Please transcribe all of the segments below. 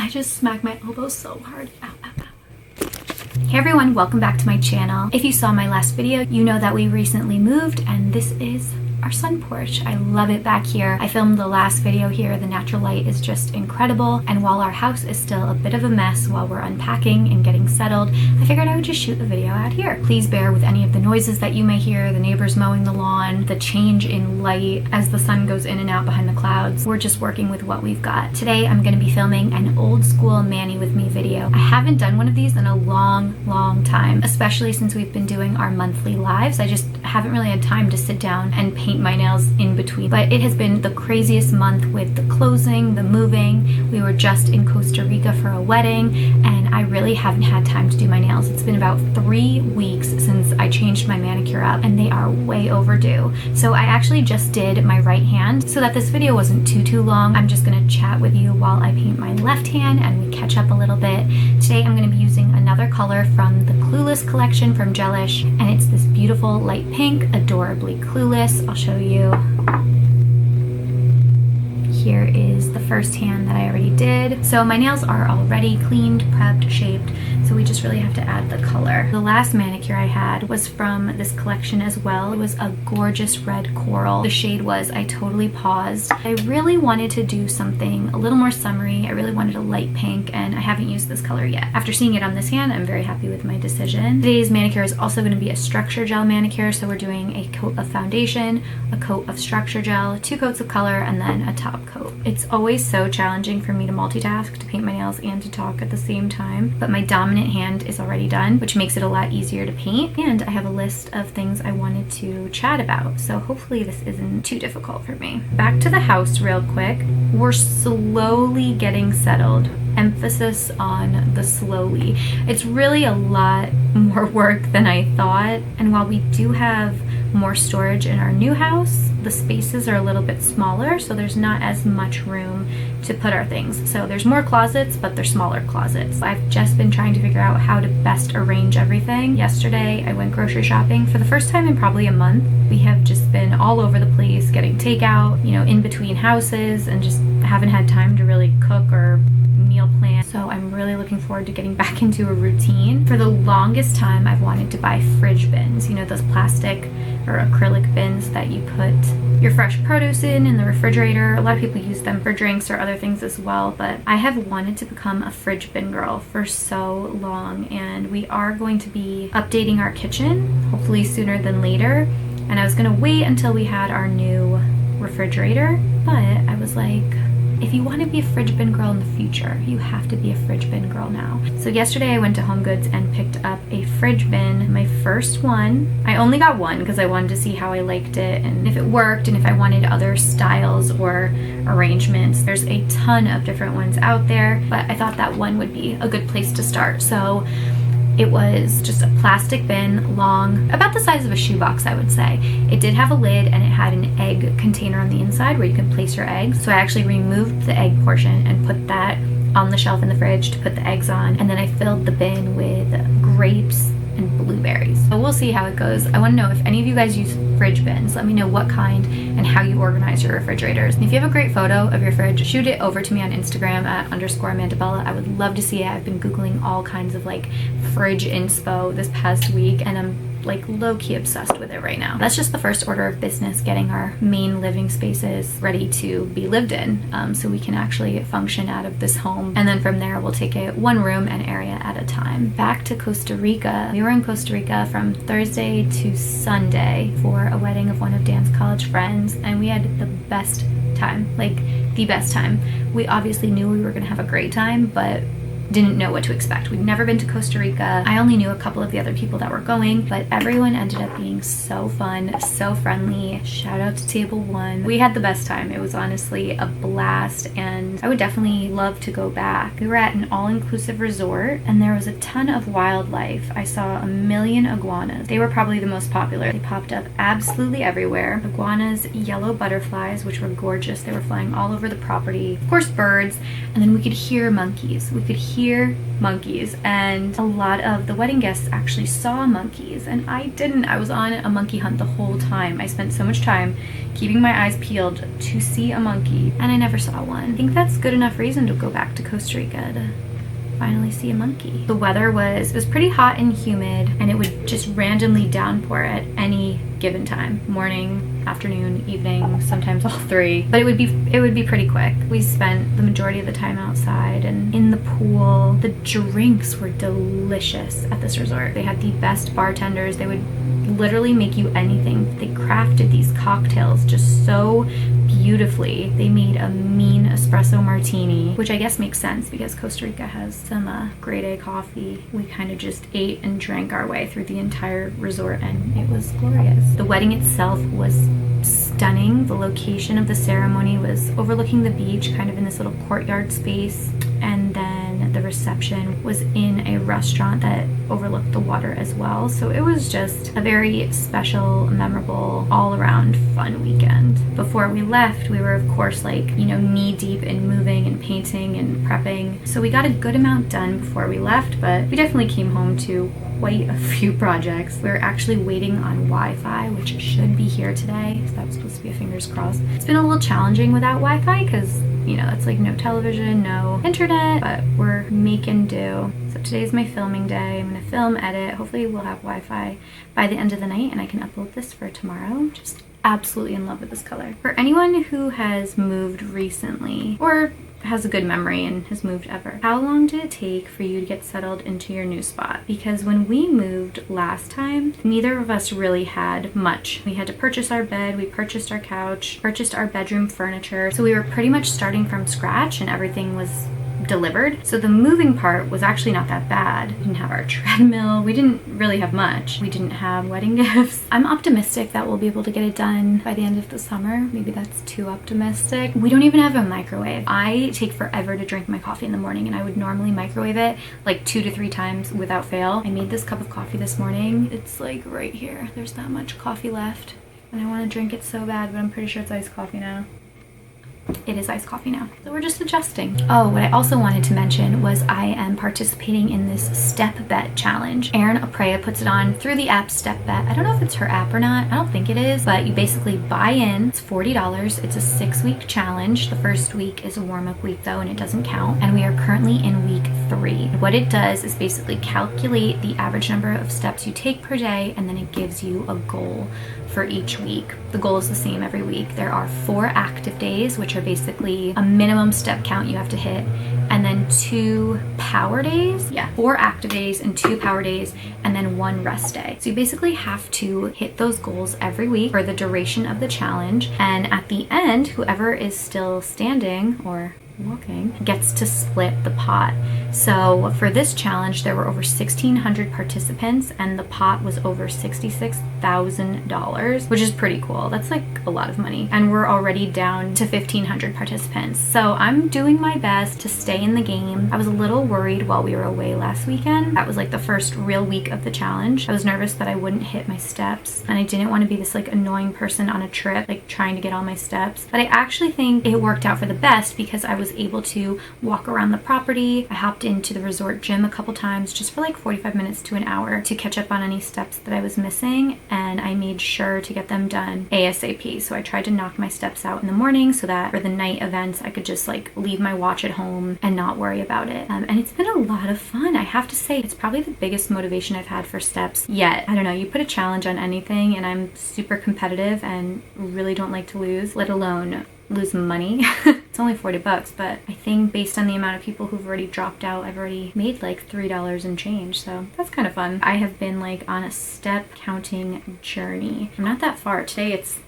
I just smacked my elbow so hard. Ow, ow, ow. Hey everyone, welcome back to my channel. If you saw my last video, you know that we recently moved and this is our sun porch. I love it back here. I filmed the last video here. The natural light is just incredible. And while our house is still a bit of a mess while we're unpacking and getting settled, I figured I would just shoot a video out here. Please bear with any of the noises that you may hear, the neighbors mowing the lawn, the change in light as the sun goes in and out behind the clouds. We're just working with what we've got. Today, I'm gonna be filming an old school Manny with me video. I haven't done one of these in a long time, especially since we've been doing our monthly lives. I just haven't really had time to sit down and paint my nails in between, but it has been the craziest month with the closing, the moving. We were just in Costa Rica for a wedding and I really haven't had time to do my nails. It's been about 3 weeks since I changed my manicure up and they are way overdue. So I actually just did my right hand so that this video wasn't too long. I'm just gonna chat with you while I paint my left hand and we catch up a little bit. Today I'm gonna be using another color from the Clueless collection from Gelish, and it's this beautiful light pink, Adorably Clueless. I'll show you. Here is the first hand that I already did. So my nails are already cleaned, prepped, shaped, so we just really have to add the color. The last manicure I had was from this collection as well. It was a gorgeous red coral. The shade was I Totally Paused. I really wanted to do something a little more summery. I really wanted a light pink and I haven't used this color yet. After seeing it on this hand, I'm very happy with my decision. Today's manicure is also going to be a structure gel manicure, so we're doing a coat of foundation, a coat of structure gel, 2 coats of color, and then a top coat. It's always so challenging for me to multitask, to paint my nails and to talk at the same time, but my dominant hand is already done, which makes it a lot easier to paint, and I have a list of things I wanted to chat about, so hopefully this isn't too difficult for me. Back to the house real quick. We're slowly getting settled. Emphasis on the slowly. It's really a lot more work than I thought, and while we do have more storage in our new house, the spaces are a little bit smaller, so there's not as much room to put our things. So there's more closets, but they're smaller closets. I've just been trying to figure out how to best arrange everything. Yesterday, I went grocery shopping for the first time in probably a month. We have just been all over the place getting takeout, you know, in between houses, and just haven't had time to really cook or meal plan. So I'm really looking forward to getting back into a routine. For the longest time, I've wanted to buy fridge bins, you know, those plastic or acrylic bins that you put your fresh produce in the refrigerator. A lot of people use them for drinks or other things as well, but I have wanted to become a fridge bin girl for so long, and we are going to be updating our kitchen, hopefully sooner than later. And I was gonna wait until we had our new refrigerator, but I was like, if you want to be a fridge bin girl in the future, you have to be a fridge bin girl now. So yesterday I went to Home Goods and picked up a fridge bin, my first one. I only got one because I wanted to see how I liked it and if it worked and if I wanted other styles or arrangements. There's a ton of different ones out there, but I thought that one would be a good place to start. So it was just a plastic bin, long, about the size of a shoebox, I would say. It did have a lid and it had an egg container on the inside where you can place your eggs. So I actually removed the egg portion and put that on the shelf in the fridge to put the eggs on. And then I filled the bin with grapes and blueberries. So we'll see how it goes. I want to know if any of you guys use fridge bins. Let me know what kind and how you organize your refrigerators. And if you have a great photo of your fridge, shoot it over to me on Instagram at _Amandabella. I would love to see it. I've been Googling all kinds of like fridge inspo this past week and I'm like low-key obsessed with it right now. That's just the first order of business, getting our main living spaces ready to be lived in, so we can actually function out of this home. And then from there, we'll take it one room and area at a time. Back to Costa Rica. We were in Costa Rica from Thursday to Sunday for a wedding of one of Dan's college friends, and we had the best time, like the best time. We obviously knew we were gonna have a great time, but didn't know what to expect. We'd never been to Costa Rica. I only knew a couple of the other people that were going, but everyone ended up being so fun, so friendly. Shout out to Table 1. We had the best time. It was honestly a blast and I would definitely love to go back. We were at an all-inclusive resort and there was a ton of wildlife. I saw a million iguanas. They were probably the most popular. They popped up absolutely everywhere. Iguanas, yellow butterflies, which were gorgeous. They were flying all over the property. Of course, birds. and then we could hear monkeys. We could hear monkeys, and a lot of the wedding guests actually saw monkeys, and I didn't. I was on a monkey hunt the whole time. I spent so much time keeping my eyes peeled to see a monkey, and I never saw one. I think that's good enough reason to go back to Costa Rica to finally see a monkey. The weather was pretty hot and humid, and it would just randomly downpour at any given time. Morning, afternoon, evening, sometimes all three. But it would be pretty quick. We spent the majority of the time outside and in the pool. The drinks were delicious at this resort. They had the best bartenders. They would literally make you anything. They crafted these cocktails just so beautifully. They made a mean espresso martini, which I guess makes sense because Costa Rica has some grade A coffee. We kind of just ate and drank our way through the entire resort, and it was glorious. The wedding itself was stunning. The location of the ceremony was overlooking the beach, kind of in this little courtyard space, and then the reception was in a restaurant that overlooked the water as well. So it was just a very special, memorable, all-around fun weekend. Before we left, we were of course knee deep in moving and painting and prepping. So we got a good amount done before we left, but we definitely came home to quite a few projects. We're actually waiting on Wi-Fi, which should be here today. So that was supposed to be a fingers crossed. It's been a little challenging without Wi-Fi because, it's like no television, no internet, but we're making do. So today's my filming day. I'm gonna film, edit. Hopefully we'll have Wi-Fi by the end of the night and I can upload this for tomorrow. Just absolutely in love with this color. For anyone who has moved recently or has a good memory and has moved ever, how long did it take for you to get settled into your new spot? Because when we moved last time, neither of us really had much. We had to purchase our bed, we purchased our couch, purchased our bedroom furniture. So we were pretty much starting from scratch and everything was delivered. So the moving part was actually not that bad. We didn't have our treadmill. We didn't really have much. We didn't have wedding gifts. I'm optimistic that we'll be able to get it done by the end of the summer. Maybe that's too optimistic. We don't even have a microwave. I take forever to drink my coffee in the morning, and I would normally microwave it like 2 to 3 times without fail. I made this cup of coffee this morning. It's like right here. There's that much coffee left, and I want to drink it so bad, but I'm pretty sure it's iced coffee now. It is iced coffee now. So we're just adjusting. Oh, what I also wanted to mention was I am participating in this step bet challenge. Erin Aprea puts it on through the app Step Bet. I don't know if it's her app or not. I don't think it is, but you basically buy in. It's $40. It's a 6-week challenge. The first week is a warm-up week though, and it doesn't count. And we are currently in week 3. What it does is basically calculate the average number of steps you take per day, and then it gives you a goal for each week. The goal is the same every week. There are 4 active days, which are basically a minimum step count you have to hit, and then 2 power days. 4 active days and 2 power days, and then 1 rest day. So you basically have to hit those goals every week for the duration of the challenge, and at the end, whoever is still standing or walking gets to split the pot. So for this challenge, there were over 1,600 participants, and the pot was over $66,000, which is pretty cool. That's like a lot of money. And we're already down to 1,500 participants. So I'm doing my best to stay in the game. I was a little worried while we were away last weekend. That was like the first real week of the challenge. I was nervous that I wouldn't hit my steps, and I didn't want to be this like annoying person on a trip, like trying to get all my steps. But I actually think it worked out for the best because I was able to walk around the property. I hopped into the resort gym a couple times just for like 45 minutes to an hour to catch up on any steps that I was missing, and I made sure to get them done ASAP. So I tried to knock my steps out in the morning so that for the night events I could just like leave my watch at home and not worry about it. And it's been a lot of fun. I have to say it's probably the biggest motivation I've had for steps yet. I don't know, you put a challenge on anything and I'm super competitive and really don't like to lose, let alone lose money. It's only $40, but I think based on the amount of people who've already dropped out, I've already made like $3 and change, so that's kind of fun. I have been like on a step counting journey. I'm not that far. Today it's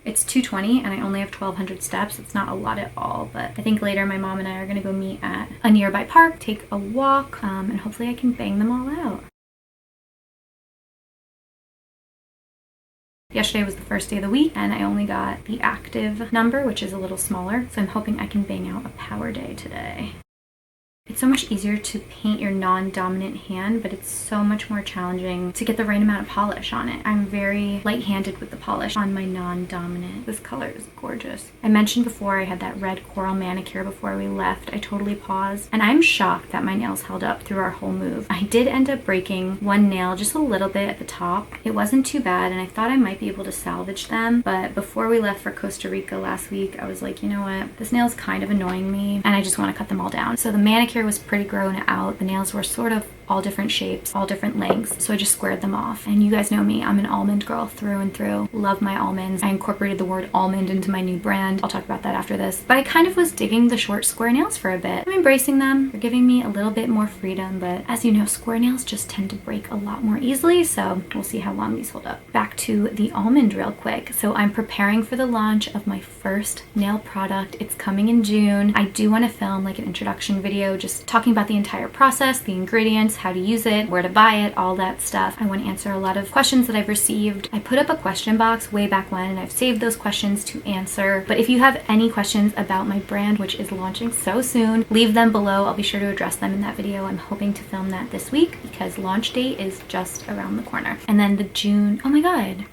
2:20 and I only have 1,200 steps. It's not a lot at all, but I think later my mom and I are gonna go meet at a nearby park, take a walk, and hopefully I can bang them all out. Yesterday was the first day of the week and I only got the active number, which is a little smaller, so I'm hoping I can bang out a power day today. It's so much easier to paint your non-dominant hand, but it's so much more challenging to get the right amount of polish on it. I'm very light-handed with the polish on my non-dominant. This color is gorgeous. I mentioned before I had that red coral manicure before we left. I totally paused, and I'm shocked that my nails held up through our whole move. I did end up breaking one nail just a little bit at the top. It wasn't too bad, and I thought I might be able to salvage them, but before we left for Costa Rica last week, I was like, you know what? This nail's kind of annoying me, and I just want to cut them all down. So the manicure was pretty grown out. The nails were sort of all different shapes, all different lengths, so I just squared them off. And you guys know me, I'm an almond girl through and through. Love my almonds. I incorporated the word almond into my new brand. I'll talk about that after this. But I kind of was digging the short square nails for a bit. I'm embracing them. They're giving me a little bit more freedom, but as you know, square nails just tend to break a lot more easily, so we'll see how long these hold up. Back to the almond real quick. So I'm preparing for the launch of my first nail product. It's coming in June. I do want to film like an introduction video just talking about the entire process, the ingredients, how to use it, where to buy it, all that stuff. I want to answer a lot of questions that I've received. I put up a question box way back when, and I've saved those questions to answer. But if you have any questions about my brand, which is launching so soon, leave them below. I'll be sure to address them in that video. I'm hoping to film that this week because launch date is just around the corner. And then the June, oh my God.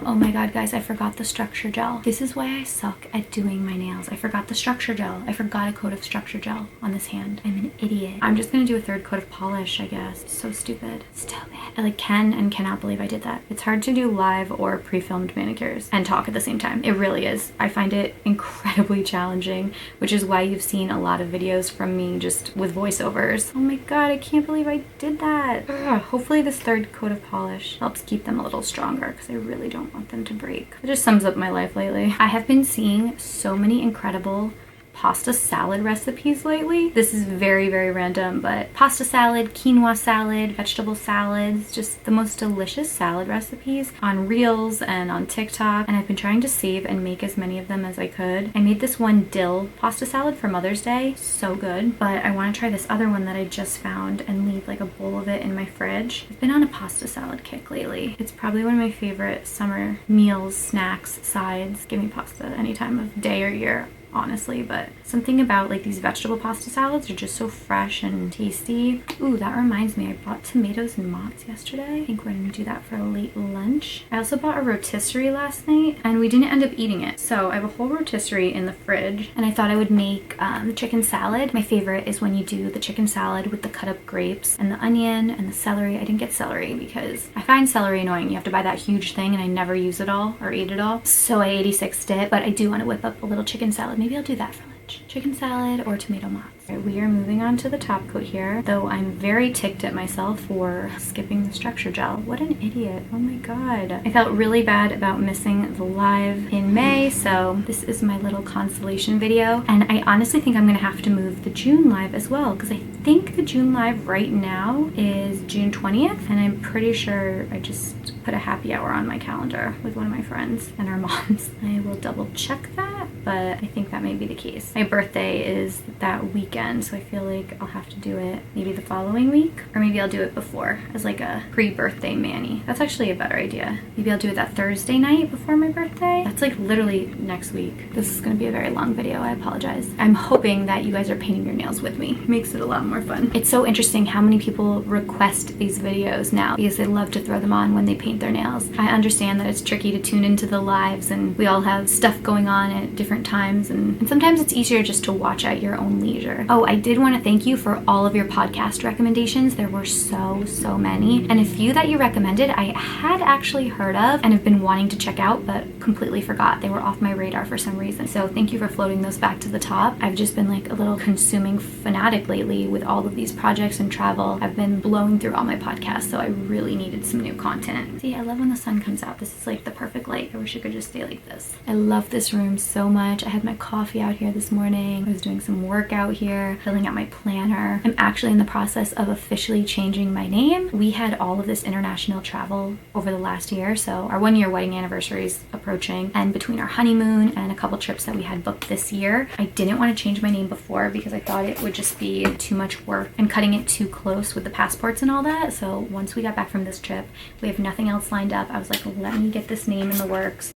Oh my God, guys, I forgot the structure gel. This is why I suck at doing my nails. I forgot the structure gel. I forgot a coat of structure gel on this hand. I'm an idiot. I'm just gonna do a third coat of polish, I guess. So stupid. Still bad. I like can and cannot believe I did that. It's hard to do live or pre-filmed manicures and talk at the same time. It really is. I find it incredibly challenging, which is why you've seen a lot of videos from me just with voiceovers. Oh my God, I can't believe I did that. Ugh. Hopefully this third coat of polish helps keep them a little stronger because I really don't want them to break. It just sums up my life lately. I have been seeing so many incredible pasta salad recipes lately. This is very, very random, but pasta salad, quinoa salad, vegetable salads, just the most delicious salad recipes on Reels and on TikTok. And I've been trying to save and make as many of them as I could. I made this one dill pasta salad for Mother's Day. So good. But I want to try this other one that I just found and leave like a bowl of it in my fridge. I've been on a pasta salad kick lately. It's probably one of my favorite summer meals, snacks, sides. Give me pasta any time of day or year, honestly, but something about like these vegetable pasta salads are just so fresh and tasty. Ooh, that reminds me, I bought tomatoes and mozz yesterday. I think we're gonna do that for a late lunch. I also bought a rotisserie last night and we didn't end up eating it. So I have a whole rotisserie in the fridge and I thought I would make chicken salad. My favorite is when you do the chicken salad with the cut up grapes and the onion and the celery. I didn't get celery because I find celery annoying. You have to buy that huge thing and I never use it all or eat it all. So I 86'd it, but I do want to whip up a little chicken salad. Maybe I'll do that for lunch. Chicken salad or tomato mozz. Right, we are moving on to the top coat here, though I'm very ticked at myself for skipping the structure gel. What an idiot. Oh my God. I felt really bad about missing the live in May, so this is my little consolation video. And I honestly think I'm gonna have to move the June live as well, because I think the June live right now is June 20th, and I'm pretty sure I just put a happy hour on my calendar with one of my friends and our moms. I will double check that, but I think that may be the case. My birthday is that weekend, so I feel like I'll have to do it maybe the following week, or maybe I'll do it before as like a pre-birthday mani. That's actually a better idea. Maybe I'll do it that Thursday night before my birthday. That's like literally next week. This is gonna be a very long video, I apologize. I'm hoping that you guys are painting your nails with me. It makes it a lot more fun. It's so interesting how many people request these videos now because they love to throw them on when they paint their nails. I understand that it's tricky to tune into the lives and we all have stuff going on at different times, and sometimes it's easier just to watch at your own leisure. Oh, I did want to thank you for all of your podcast recommendations. There were so many, and a few that you recommended I had actually heard of and have been wanting to check out but completely forgot. They were off my radar for some reason, so thank you for floating those back to the top. I've just been like a little consuming fanatic lately with all of these projects and travel. I've been blowing through all my podcasts, so I really needed some new content. See, I love when the sun comes out. This is like the perfect light. I wish it could just stay like this. I love this room so much. I had my coffee out here this morning. I was doing some work out here, filling out my planner. I'm actually in the process of officially changing my name. We had all of this international travel over the last year, so our 1-year wedding anniversary is approaching, and between our honeymoon and a couple trips that we had booked this year, I didn't want to change my name before because I thought it would just be too much work and cutting it too close with the passports and all that. So once we got back from this trip, we have nothing else lined up. I was like, let me get this name in the works.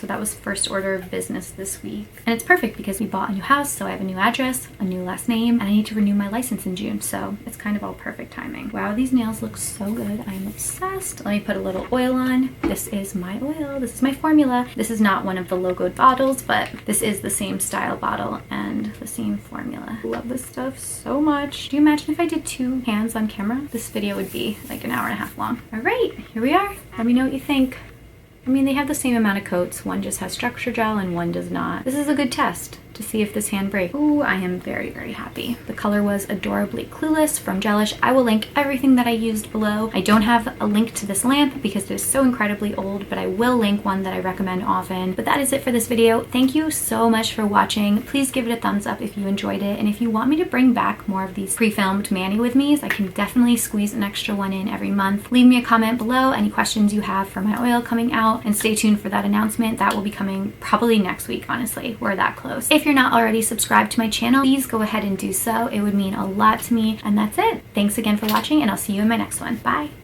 So that was first order of business this week. And it's perfect because we bought a new house, so I have a new address, a new last name, and I need to renew my license in June. So it's kind of all perfect timing. Wow, these nails look so good. I'm obsessed. Let me put a little oil on. This is my oil. This is my formula. This is not one of the logoed bottles, but this is the same style bottle and the same formula. Love this stuff so much. Do you imagine if I did 2 hands on camera? This video would be like an hour and a half long. All right, here we are. Let me know what you think. I mean, they have the same amount of coats. One just has structure gel and one does not. This is a good test to see if this hand breaks. Ooh, I am very, very happy. The color was Adorably Clueless from Gelish. I will link everything that I used below. I don't have a link to this lamp because it is so incredibly old, but I will link one that I recommend often. But that is it for this video. Thank you so much for watching. Please give it a thumbs up if you enjoyed it. And if you want me to bring back more of these pre-filmed mani with me's, I can definitely squeeze an extra one in every month. Leave me a comment below, any questions you have for my oil coming out, and stay tuned for that announcement. That will be coming probably next week, honestly. We're that close. If you're not already subscribed to my channel, please go ahead and do so. It would mean a lot to me. And that's it. Thanks again for watching, and I'll see you in my next one. Bye.